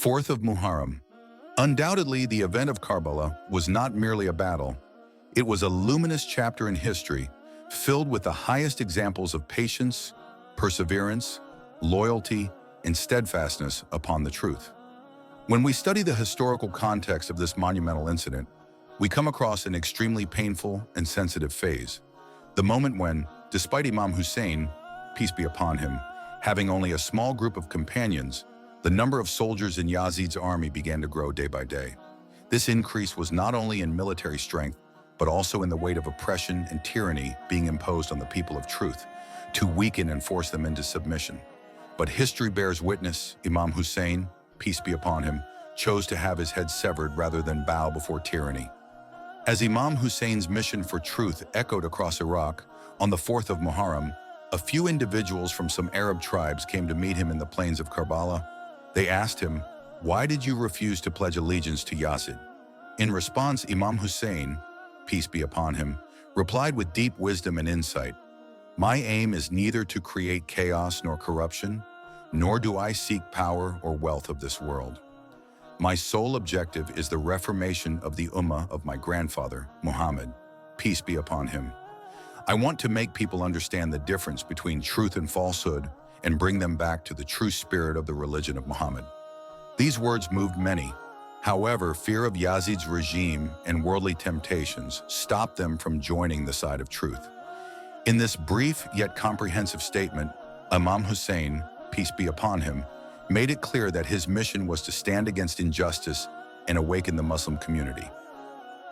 4th of Muharram. Undoubtedly, the event of Karbala was not merely a battle. It was a luminous chapter in history, filled with the highest examples of patience, perseverance, loyalty, and steadfastness upon the truth. When we study the historical context of this monumental incident, we come across an extremely painful and sensitive phase. The moment when, despite Imam Hussain, peace be upon him, having only a small group of companions, the number of soldiers in Yazid's army began to grow day by day. This increase was not only in military strength, but also in the weight of oppression and tyranny being imposed on the people of truth, to weaken and force them into submission. But history bears witness, Imam Hussain, peace be upon him, chose to have his head severed rather than bow before tyranny. As Imam Hussein's mission for truth echoed across Iraq, on the 4th of Muharram, a few individuals from some Arab tribes came to meet him in the plains of Karbala. They asked him, "Why did you refuse to pledge allegiance to Yazid?" In response, Imam Hussain, peace be upon him, replied with deep wisdom and insight, "My aim is neither to create chaos nor corruption, nor do I seek power or wealth of this world. My sole objective is the reformation of the Ummah of my grandfather, Muhammad, peace be upon him. I want to make people understand the difference between truth and falsehood and bring them back to the true spirit of the religion of Muhammad." These words moved many. However, fear of Yazid's regime and worldly temptations stopped them from joining the side of truth. In this brief yet comprehensive statement, Imam Hussain, peace be upon him, made it clear that his mission was to stand against injustice and awaken the Muslim community.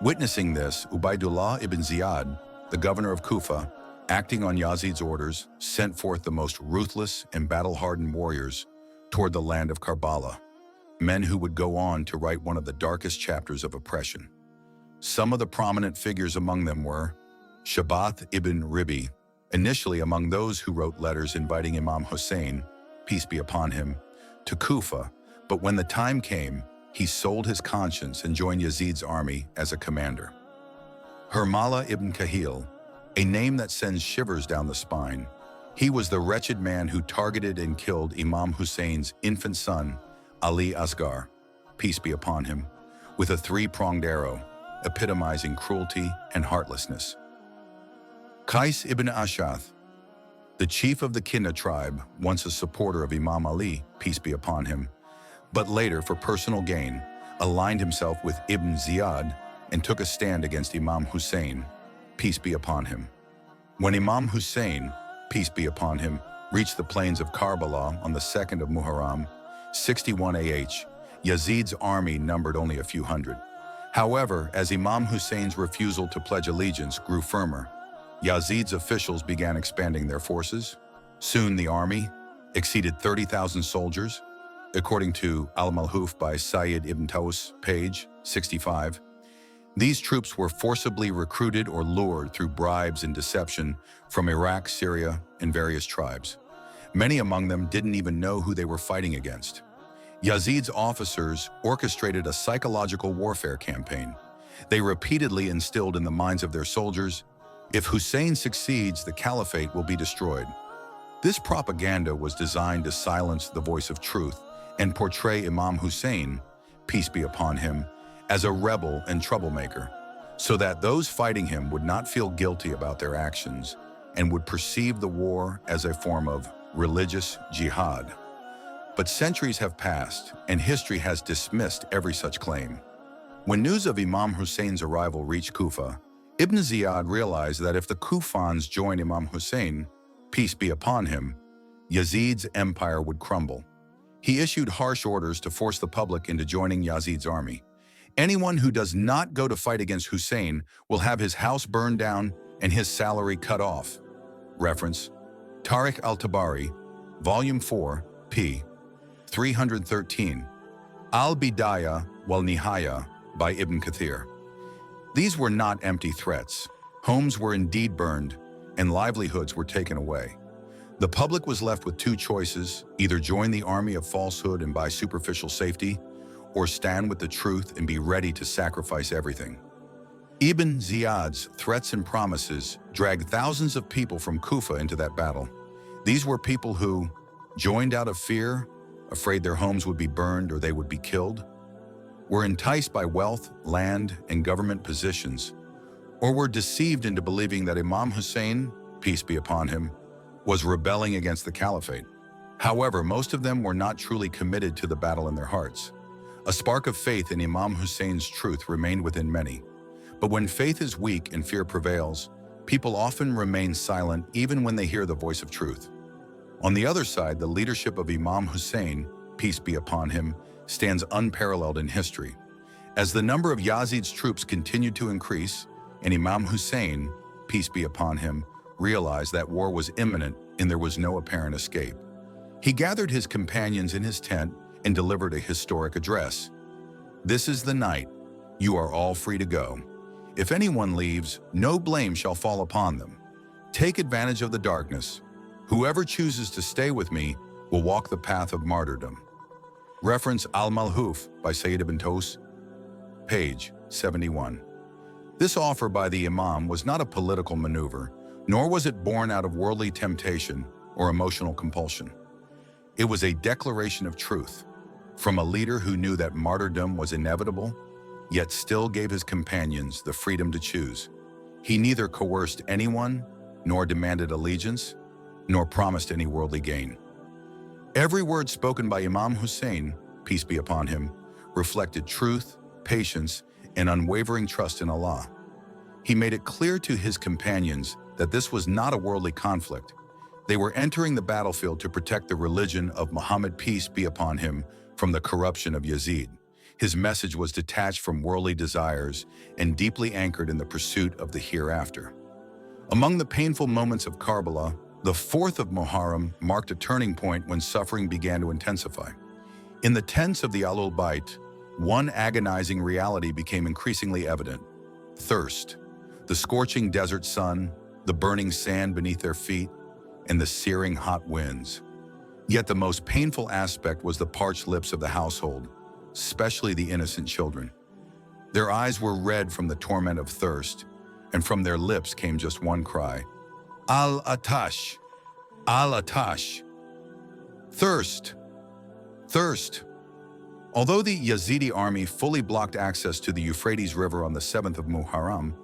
Witnessing this, Ubaydullah ibn Ziyad, the governor of Kufa, acting on Yazid's orders, sent forth the most ruthless and battle-hardened warriors toward the land of Karbala, men who would go on to write one of the darkest chapters of oppression. Some of the prominent figures among them were Shabath ibn Rib'i, initially among those who wrote letters inviting Imam Hussain, peace be upon him, to Kufa, but when the time came, he sold his conscience and joined Yazid's army as a commander. Hurmala ibn Kahil, a name that sends shivers down the spine. He was the wretched man who targeted and killed Imam Hussein's infant son, Ali Asghar, peace be upon him, with a three-pronged arrow, epitomizing cruelty and heartlessness. Qais ibn Ash'ath, the chief of the Kinna tribe, once a supporter of Imam Ali, peace be upon him, but later, for personal gain, aligned himself with Ibn Ziyad and took a stand against Imam Hussain, peace be upon him. When Imam Hussain, peace be upon him, reached the plains of Karbala on the 2nd of Muharram, 61 AH, Yazid's army numbered only a few hundred. However, as Imam Hussein's refusal to pledge allegiance grew firmer, Yazid's officials began expanding their forces. Soon the army exceeded 30,000 soldiers, according to Al-Malhuf by Sayyid ibn Taus, page 65. These troops were forcibly recruited or lured through bribes and deception from Iraq, Syria, and various tribes. Many among them didn't even know who they were fighting against. Yazid's officers orchestrated a psychological warfare campaign. They repeatedly instilled in the minds of their soldiers, if Hussein succeeds, the caliphate will be destroyed. This propaganda was designed to silence the voice of truth and portray Imam Hussain, peace be upon him, as a rebel and troublemaker, so that those fighting him would not feel guilty about their actions and would perceive the war as a form of religious jihad. But centuries have passed, and history has dismissed every such claim. When news of Imam Hussein's arrival reached Kufa, Ibn Ziyad realized that if the Kufans joined Imam Hussain, peace be upon him, Yazid's empire would crumble. He issued harsh orders to force the public into joining Yazid's army. Anyone who does not go to fight against Hussein will have his house burned down and his salary cut off. Reference: Tariq al-Tabari, Volume 4, p. 313. Al-Bidayah wal-Nihaya by Ibn Kathir. These were not empty threats. Homes were indeed burned, and livelihoods were taken away. The public was left with two choices: either join the army of falsehood and buy superficial safety, or stand with the truth and be ready to sacrifice everything. Ibn Ziyad's threats and promises dragged thousands of people from Kufa into that battle. These were people who joined out of fear afraid their homes would be burned or they would be killed, were enticed by wealth, land, and government positions, or were deceived into believing that Imam Hussain, peace be upon him, was rebelling against the caliphate. However, most of them were not truly committed to the battle in their hearts. A spark of faith in Imam Hussein's truth remained within many. But when faith is weak and fear prevails, people often remain silent even when they hear the voice of truth. On the other side, the leadership of Imam Hussain, peace be upon him, stands unparalleled in history. As the number of Yazid's troops continued to increase, and Imam Hussain, peace be upon him, realized that war was imminent and there was no apparent escape, he gathered his companions in his tent and delivered a historic address. "This is the night. You are all free to go. If anyone leaves, no blame shall fall upon them. Take advantage of the darkness. Whoever chooses to stay with me will walk the path of martyrdom." Reference Al-Malhuf by Sayyid ibn Tos, page 71. This offer by the Imam was not a political maneuver, nor was it born out of worldly temptation or emotional compulsion. It was a declaration of truth from a leader who knew that martyrdom was inevitable, yet still gave his companions the freedom to choose. He neither coerced anyone, nor demanded allegiance, nor promised any worldly gain. Every word spoken by Imam Hussain, peace be upon him, reflected truth, patience, and unwavering trust in Allah. He made it clear to his companions that this was not a worldly conflict. They were entering the battlefield to protect the religion of Muhammad, peace be upon him, from the corruption of Yazid. His message was detached from worldly desires and deeply anchored in the pursuit of the hereafter. Among the painful moments of Karbala, the 4th of Muharram marked a turning point when suffering began to intensify. In the tents of the Ahlul Bayt, one agonizing reality became increasingly evident: thirst. The scorching desert sun, the burning sand beneath their feet, and the searing hot winds. Yet the most painful aspect was the parched lips of the household, especially the innocent children. Their eyes were red from the torment of thirst, and from their lips came just one cry: Al-Atash! Al-Atash! Thirst! Thirst! Although the Yazidi army fully blocked access to the Euphrates River on the 7th of Muharram,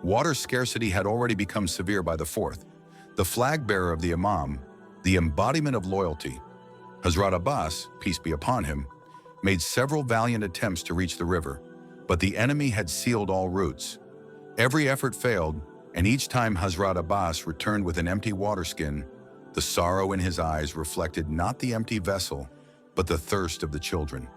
water scarcity had already become severe by the 4th. The flag-bearer of the Imam, the embodiment of loyalty, Hazrat Abbas, peace be upon him, made several valiant attempts to reach the river, but the enemy had sealed all routes. Every effort failed, and each time Hazrat Abbas returned with an empty water skin, the sorrow in his eyes reflected not the empty vessel, but the thirst of the children.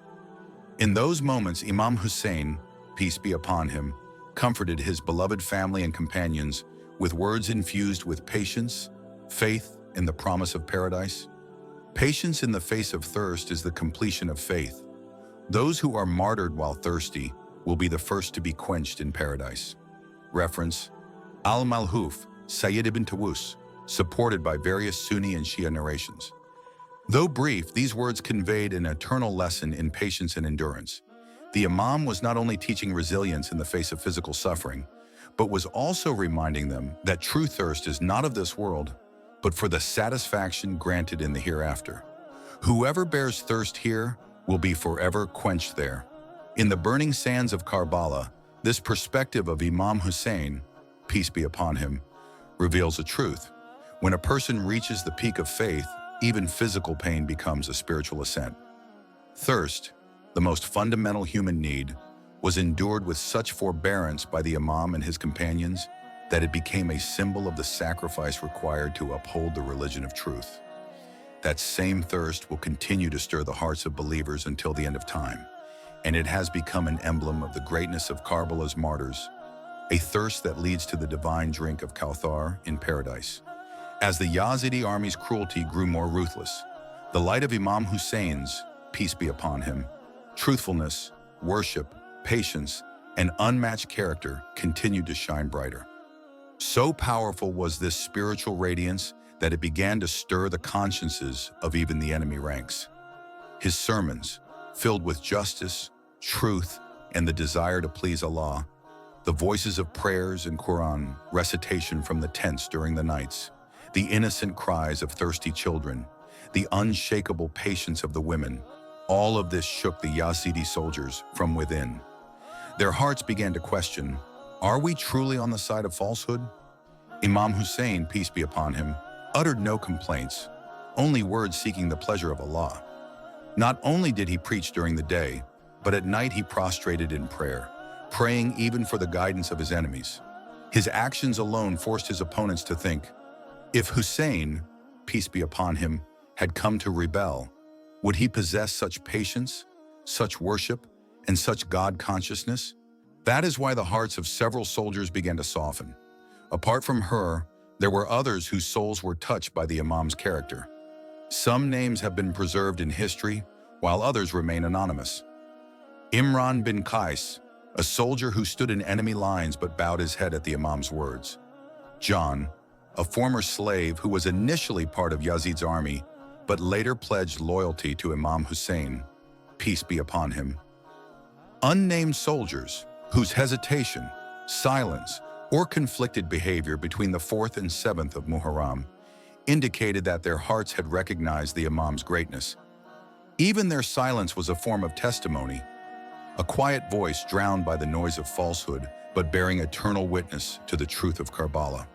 In those moments, Imam Hussain, peace be upon him, comforted his beloved family and companions with words infused with patience, faith, and the promise of paradise. Patience in the face of thirst is the completion of faith. Those who are martyred while thirsty will be the first to be quenched in paradise. Reference Al-Malhuf, Sayyid ibn Tawus, supported by various Sunni and Shia narrations. Though brief, these words conveyed an eternal lesson in patience and endurance. The Imam was not only teaching resilience in the face of physical suffering, but was also reminding them that true thirst is not of this world, but for the satisfaction granted in the hereafter. Whoever bears thirst here will be forever quenched there. In the burning sands of Karbala, this perspective of Imam Hussain, peace be upon him, reveals a truth. When a person reaches the peak of faith, even physical pain becomes a spiritual ascent. Thirst, the most fundamental human need, was endured with such forbearance by the Imam and his companions that it became a symbol of the sacrifice required to uphold the religion of truth. That same thirst will continue to stir the hearts of believers until the end of time, and it has become an emblem of the greatness of Karbala's martyrs, a thirst that leads to the divine drink of Kauthar in paradise. As the Yazidi army's cruelty grew more ruthless, the light of Imam Hussein's, peace be upon him, truthfulness, worship, patience, and unmatched character continued to shine brighter. So powerful was this spiritual radiance that it began to stir the consciences of even the enemy ranks. His sermons, filled with justice, truth, and the desire to please Allah, the voices of prayers and Quran recitation from the tents during the nights, the innocent cries of thirsty children, the unshakable patience of the women, all of this shook the Yazidi soldiers from within. Their hearts began to question, are we truly on the side of falsehood? Imam Hussain, peace be upon him, uttered no complaints, only words seeking the pleasure of Allah. Not only did he preach during the day, but at night he prostrated in prayer, praying even for the guidance of his enemies. His actions alone forced his opponents to think, if Hussein, peace be upon him, had come to rebel, would he possess such patience, such worship, and such God consciousness? That is why the hearts of several soldiers began to soften. Apart from her, there were others whose souls were touched by the Imam's character. Some names have been preserved in history, while others remain anonymous. Imran bin Qais, a soldier who stood in enemy lines but bowed his head at the Imam's words. John, a former slave who was initially part of Yazid's army, but later pledged loyalty to Imam Hussain, peace be upon him. Unnamed soldiers whose hesitation, silence, or conflicted behavior between the 4th and 7th of Muharram indicated that their hearts had recognized the Imam's greatness. Even their silence was a form of testimony, a quiet voice drowned by the noise of falsehood, but bearing eternal witness to the truth of Karbala.